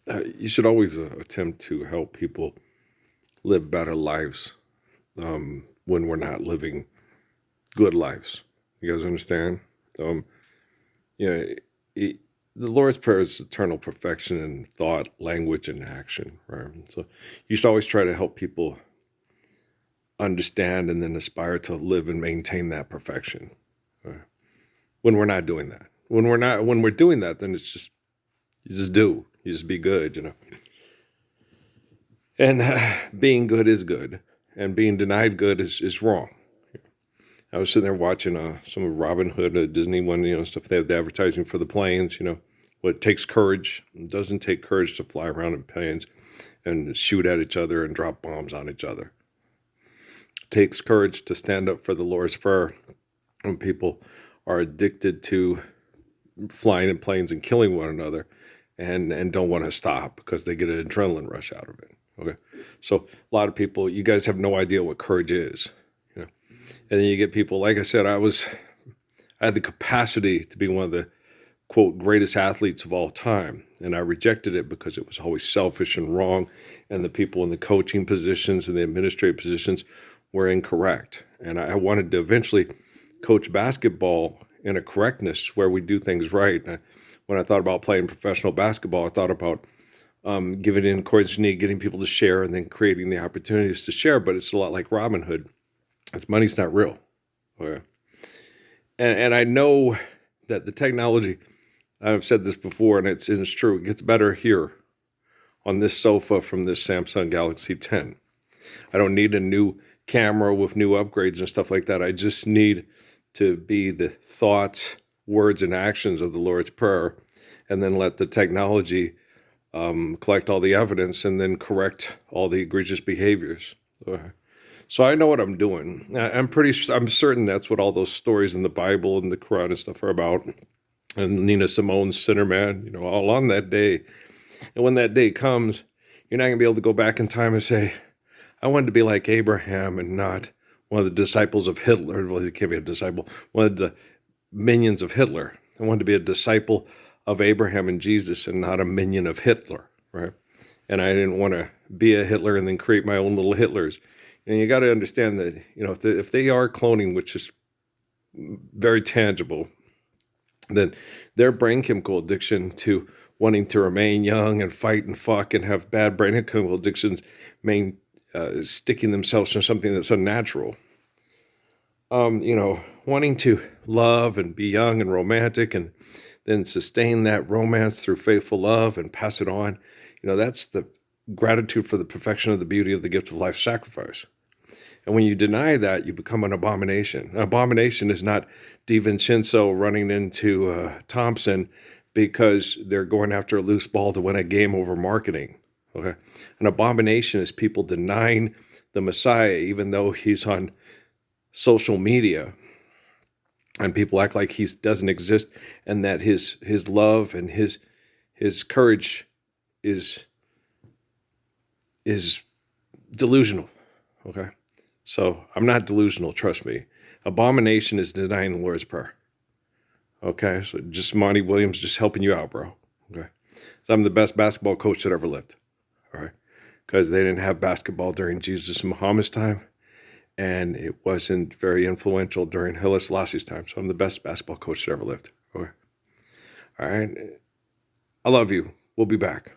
You should always attempt to help people live better lives when we're not living good lives. You guys understand? Um, yeah, it, the Lord's Prayer is eternal perfection in thought, language, and action, right? So you should always try to help people understand and then aspire to live and maintain that perfection. Right? When we're not doing that, when we're doing that, then it's just you just be good, And being good is good, and being denied good is wrong. I was sitting there watching some of Robin Hood, Disney one, stuff. They have the advertising for the planes. What it takes courage. It doesn't take courage to fly around in planes and shoot at each other and drop bombs on each other. It takes courage to stand up for the Lord's Prayer when people are addicted to flying in planes and killing one another and don't want to stop because they get an adrenaline rush out of it. Okay. So a lot of people, you guys have no idea what courage is. And then you get people, like I said, I had the capacity to be one of the quote greatest athletes of all time. And I rejected it because it was always selfish and wrong. And the people in the coaching positions and the administrative positions were incorrect. And I wanted to eventually coach basketball in a correctness where we do things right. When I thought about playing professional basketball, I thought about giving in accordance to need, getting people to share, and then creating the opportunities to share. But it's a lot like Robin Hood. It's money's not real. Okay. And I know that the technology, I've said this before, and it's true, it gets better here on this sofa from this Samsung Galaxy 10. I don't need a new camera with new upgrades and stuff like that. I just need to be the thoughts, words, and actions of the Lord's Prayer, and then let the technology collect all the evidence and then correct all the egregious behaviors. So I know what I'm doing. I'm certain that's what all those stories in the Bible and the Quran and stuff are about. And Nina Simone's Sinner Man, all on that day. And when that day comes, you're not going to be able to go back in time and say, I wanted to be like Abraham and not one of the disciples of Hitler. Well, he can't be a disciple. One of the minions of Hitler. I wanted to be a disciple of Abraham and Jesus and not a minion of Hitler, right? And I didn't want to be a Hitler and then create my own little Hitlers. And you got to understand that, if they are cloning, which is very tangible, then their brain chemical addiction to wanting to remain young and fight and fuck and have bad brain chemical addictions sticking themselves in something that's unnatural. Wanting to love and be young and romantic and then sustain that romance through faithful love and pass it on. That's the gratitude for the perfection of the beauty of the gift of life sacrifice. And when you deny that, you become an abomination. An abomination is not DiVincenzo running into Thompson because they're going after a loose ball to win a game over marketing. Okay, an abomination is people denying the Messiah even though he's on social media, and people act like he doesn't exist, and that his love and his courage is delusional. Okay. So I'm not delusional, trust me. Abomination is denying the Lord's Prayer. Okay, so just Monty Williams just helping you out, bro. Okay. So I'm the best basketball coach that ever lived. All right. Because they didn't have basketball during Jesus and Muhammad's time. And it wasn't very influential during Haile Selassie's time. So I'm the best basketball coach that ever lived. Okay. All right. I love you. We'll be back.